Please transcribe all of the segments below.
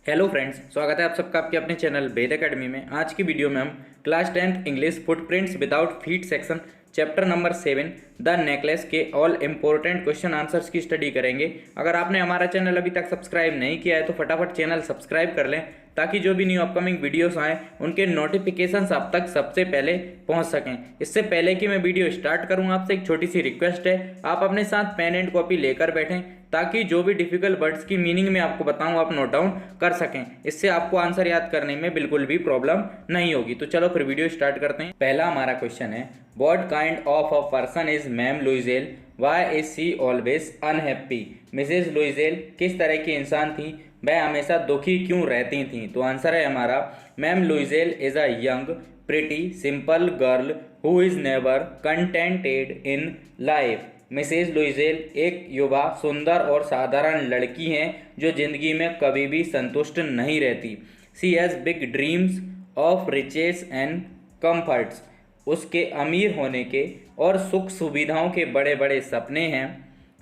Hello friends, स्वागत है आप सबका आपके अपने चैनल वेद एकेडमी में। आज की वीडियो में हम class 10th English footprints without feet section chapter number 7 the necklace के ऑल इंपॉर्टेंट क्वेश्चन आंसर्स की स्टडी करेंगे। अगर आपने हमारा चैनल अभी तक सब्सक्राइब नहीं किया है तो फटाफट चैनल सब्सक्राइब कर लें ताकि जो भी न्यू अपकमिंग वीडियोस आएँ उनके नोटिफिकेशंस आप तक सबसे पहले पहुंच सकें। इससे पहले कि मैं वीडियो स्टार्ट करूं, आपसे एक छोटी सी रिक्वेस्ट है, आप अपने साथ पेन एंड कॉपी लेकर बैठें ताकि जो भी डिफिकल्ट वर्ड्स की मीनिंग में आपको बताऊं आप नोट डाउन कर सकें। इससे आपको आंसर याद करने में बिल्कुल भी प्रॉब्लम नहीं होगी। तो चलो फिर वीडियो स्टार्ट करते हैं। पहला हमारा क्वेश्चन है, what kind of a person is ma'am Loisel, why is she always unhappy. Mrs Loisel किस तरह की इंसान थी, वह हमेशा दुखी क्यों रहती थी। तो आंसर है हमारा, ma'am Loisel is a young pretty simple girl who is never contented in life. Mrs Loisel एक युवा सुंदर और साधारण लड़की हैं जो जिंदगी में कभी भी संतुष्ट नहीं रहती। She has big dreams of riches and comforts. उसके अमीर होने के और सुख सुविधाओं के बड़े बड़े सपने हैं।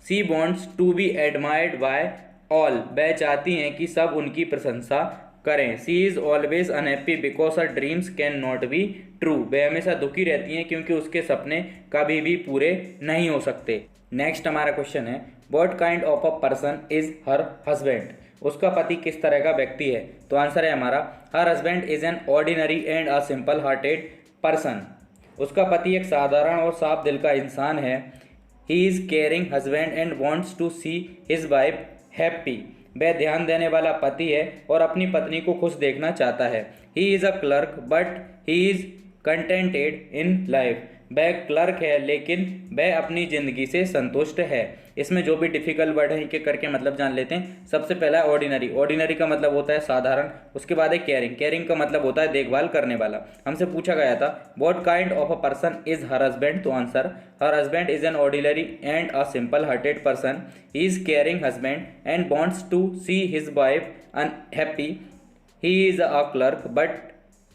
She wants to be admired by all. वह चाहती हैं कि सब उनकी प्रशंसा करें। She is always unhappy because her dreams can not be true. वह हमेशा दुखी रहती हैं क्योंकि उसके सपने कभी भी पूरे नहीं हो सकते। नेक्स्ट हमारा क्वेश्चन है, what kind of a person is her husband. उसका पति किस तरह का व्यक्ति है। तो आंसर है हमारा, her husband is an ordinary and a simple hearted person. उसका पति एक साधारण और साफ दिल का इंसान है। He is caring husband and wants to see his wife happy. वह ध्यान देने वाला पति है और अपनी पत्नी को खुश देखना चाहता है। He is a clerk but he is contented in life. वह क्लर्क है लेकिन वह अपनी ज़िंदगी से संतुष्ट है। इसमें जो भी डिफिकल्ट वर्ड है एक एक करके मतलब जान लेते हैं। सबसे पहला है ऑर्डिनरी। ऑर्डिनरी का मतलब होता है साधारण। उसके बाद है केयरिंग। केयरिंग का मतलब होता है देखभाल करने वाला। हमसे पूछा गया था what kind of a person is her husband. तो answer, her husband is an ordinary and a simple hearted person. He is caring husband and wants to see his wife unhappy. He is a clerk but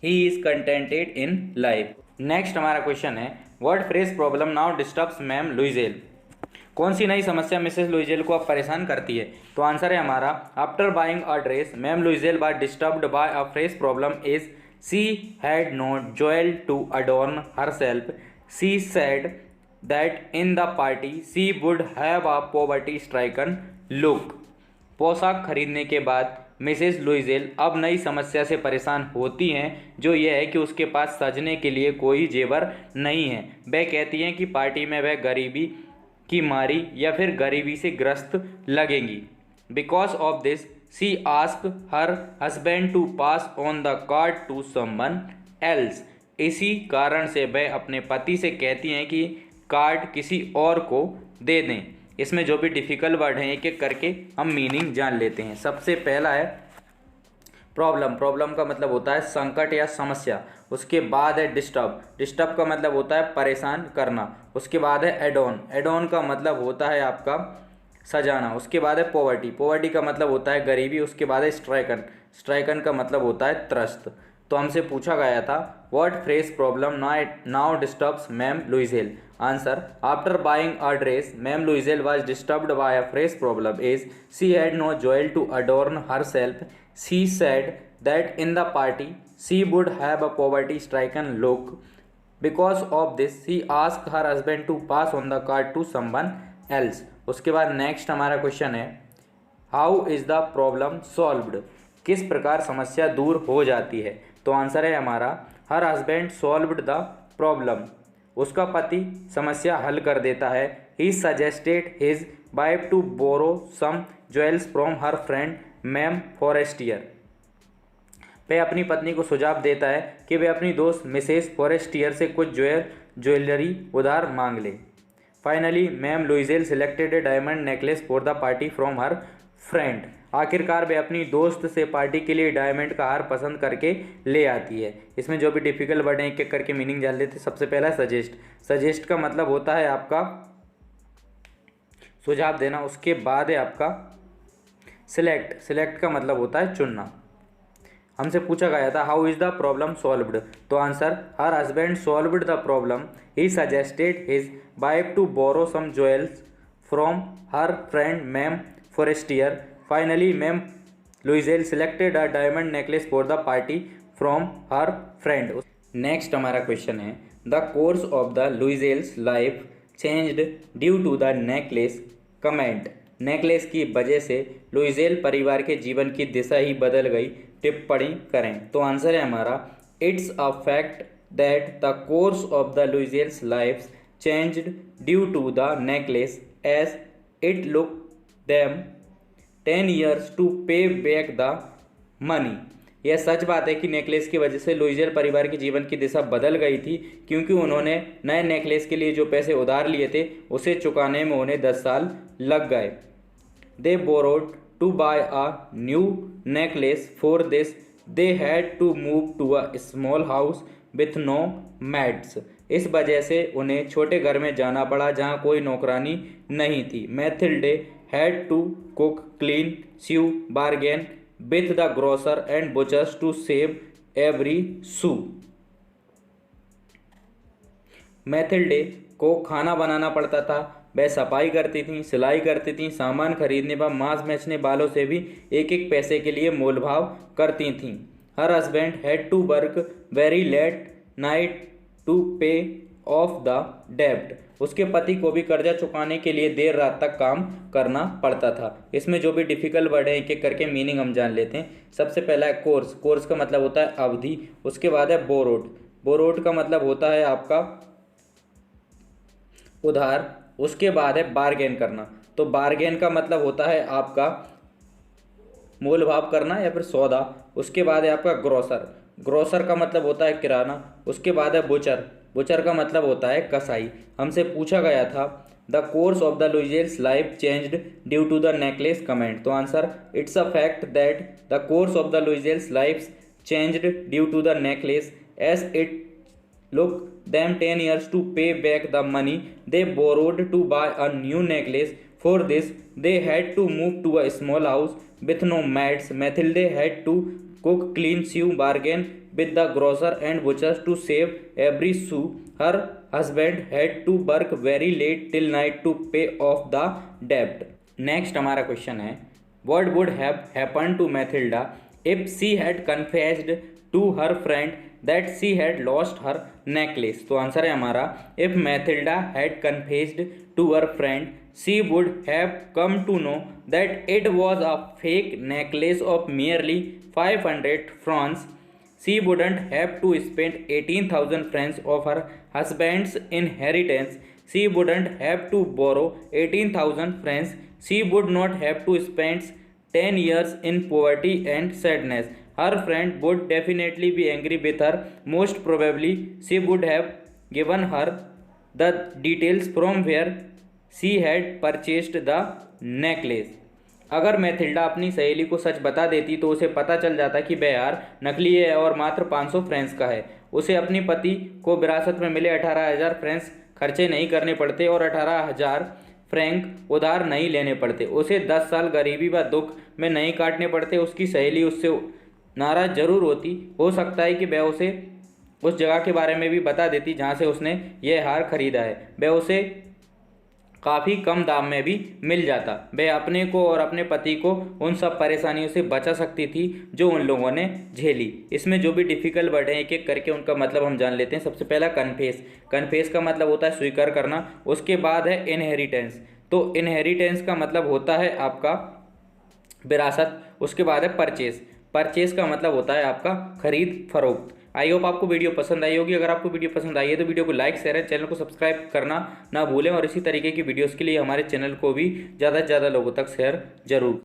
he is contented in life. Next हमारा question है, what fresh problem now disturbs ma'am Loisel. कौन सी नई समस्या Mrs लुइजेल को अब परेशान करती है। तो आंसर है हमारा, after buying a dress ma'am Loisel was disturbed by a fresh problem is she had no jewel to adorn herself. She said that in the party she would have a poverty stricken look. पोशाक खरीदने के बाद Mrs लुइजेल अब नई समस्या से परेशान होती हैं, जो यह है कि उसके पास सजने के लिए कोई जेवर नहीं है। वह कहती हैं कि पार्टी में वह गरीबी की मारी या फिर गरीबी से ग्रस्त लगेंगी। Because of this she ask her husband to pass on the card to someone else. इसी कारण से वह अपने पति से कहती हैं कि कार्ड किसी और को दे दें। इसमें जो भी डिफिकल्ट वर्ड हैं एक एक करके हम मीनिंग जान लेते हैं। सबसे पहला है प्रॉब्लम। प्रॉब्लम का मतलब होता है संकट या समस्या। उसके बाद है डिस्टर्ब। डिस्टर्ब का मतलब होता है परेशान करना। उसके बाद है एडॉन। एडॉन का मतलब होता है आपका सजाना। उसके बाद है पॉवर्टी। पॉवर्टी का मतलब होता है गरीबी। उसके बाद है स्ट्राइकन। स्ट्राइकन का मतलब होता है त्रस्त। तो हमसे पूछा गया था what fresh problem now disturbs ma'am Loisel. Answer, after buying a dress ma'am Loisel was disturbed by a fresh problem is she had no jewel to adorn herself. She said that in the party she would have a poverty stricken look. Because of this she ask her husband to pass on the card to someone else. उसके बाद next हमारा question है, how is the problem solved. किस प्रकार समस्या दूर हो जाती है। तो आंसर है हमारा, her husband solved the problem. उसका पति समस्या हल कर देता है। He suggested his wife to borrow some jewels from her friend ma'am Forestier. वह अपनी पत्नी को सुझाव देता है कि वह अपनी दोस्त मिसेस फॉरेस्टियर से कुछ ज्वेलरी उधार मांग ले। Finally ma'am Loisel selected a diamond necklace for the party from her friend. आखिरकार वे अपनी दोस्त से पार्टी के लिए डायमंड का हार पसंद करके ले आती है। इसमें जो भी डिफिकल्ट वर्ड हैं एक एक करके मीनिंग जान लेते हैं। सबसे पहला सजेस्ट। सजेस्ट का मतलब होता है आपका सुझाव देना। उसके बाद है आपका सिलेक्ट। सिलेक्ट का मतलब होता है चुनना। हमसे पूछा गया था how is the problem solved. तो answer, her husband solved the problem. He suggested his wife to borrow some jewels from her friend ma'am Forestier. Finally ma'am Loisel selected a diamond necklace for the party from her friend. Next हमारा question है, the course of the Loisels life changed due to the necklace comment. Necklace की वजह से लुइजेल परिवार के जीवन की दिशा ही बदल गई, टिप्पणी करें। तो आंसर है हमारा, it's a fact that the course of the Loisels life changed due to the necklace as it look them 10 years to pay back the money. यह सच बात है कि नेकलेस की वजह से लुइजेल परिवार के जीवन की दिशा बदल गई थी, क्योंकि उन्होंने नए नेकलेस के लिए जो पैसे उधार लिए थे उसे चुकाने में उन्हें 10 साल लग गए। They borrowed to buy a new necklace, for this they had to move to a small house with no maids. इस वजह से उन्हें छोटे घर में जाना पड़ा जहाँ कोई नौकरानी नहीं थी। Mathilde had to cook, clean, sew, bargain with the grocer and butchers to save every sou। Mathilde को खाना बनाना पड़ता था, वह सफाई करती थी, सिलाई करती थी, सामान खरीदने व मांस बेचने वालों से भी एक एक पैसे के लिए मोलभाव करती थीं। Her husband had to work very late night to pay off the डेब्ट। उसके पति को भी कर्जा चुकाने के लिए देर रात तक काम करना पड़ता था। इसमें जो भी डिफिकल्ट वर्ड है एक एक करके मीनिंग हम जान लेते हैं। सबसे पहला है कोर्स। कोर्स का मतलब होता है अवधि। उसके बाद है बोरोड। बोरोड का मतलब होता है आपका उधार। उसके बाद है बार्गेन करना। तो बार्गेन का मतलब होता है आपका मोल भाव करना या फिर सौदा। उसके बाद है आपका ग्रोसर। ग्रोसर का मतलब होता है किराना। उसके बाद है बुचर। बुचर का मतलब होता है कसाई। हमसे पूछा गया था the course of the Loisels life changed due to the necklace comment. तो answer, it's a fact that the course of the Loisels life changed due to the necklace as it look them 10 years to pay back the money they borrowed to buy a new necklace. For this they had to move to a small house with no maids. Mathilde had to cook, clean, sew, bargain with the grocer and butchers to save every sou. Her husband had to work very late till night to pay off the debt. Next हमारा question है, what would have happened to Mathilda if she had confessed to her friend that she had lost her necklace। तो answer है हमारा, if Mathilda had confessed to her friend she would have come to know that it was a fake necklace of merely 500 francs. She wouldn't have to spend 18,000 francs of her husband's inheritance. She wouldn't have to borrow 18,000 francs. She would not have to spend 10 years in poverty and sadness. Her friend would definitely be angry with her. Most probably she would have given her the details from where she had purchased the necklace। अगर Matilda अपनी सहेली को सच बता देती तो उसे पता चल जाता कि वह हार नकली है और मात्र 500 फ्रेंच का है। उसे अपने पति को विरासत में मिले 18,000 फ्रेंच खर्चे नहीं करने पड़ते और 18,000 फ्रैंक उधार नहीं लेने पड़ते। उसे 10 साल गरीबी व दुख में नहीं काटने पड़ते। उसकी सहेली उससे नाराज जरूर होती। हो सकता है कि वह उसे उस जगह के बारे में भी बता देती जहाँ से उसने यह हार खरीदा है। वह उसे काफ़ी कम दाम में भी मिल जाता। वह अपने को और अपने पति को उन सब परेशानियों से बचा सकती थी जो उन लोगों ने झेली। इसमें जो भी डिफ़िकल्ट वर्ड हैं एक एक करके उनका मतलब हम जान लेते हैं। सबसे पहला कन्फेस। कन्फेस का मतलब होता है स्वीकार करना। उसके बाद है इनहेरिटेंस। तो इनहेरिटेंस का मतलब होता है आपका विरासत। उसके बाद है परचेस। परचेस का मतलब होता है आपका खरीद फरोख्त। आई होप आपको वीडियो पसंद आई होगी। अगर आपको वीडियो पसंद आई है तो वीडियो को लाइक शेयर चैनल को सब्सक्राइब करना ना भूलें और इसी तरीके की वीडियोस के लिए हमारे चैनल को भी ज़्यादा से ज़्यादा लोगों तक शेयर जरूर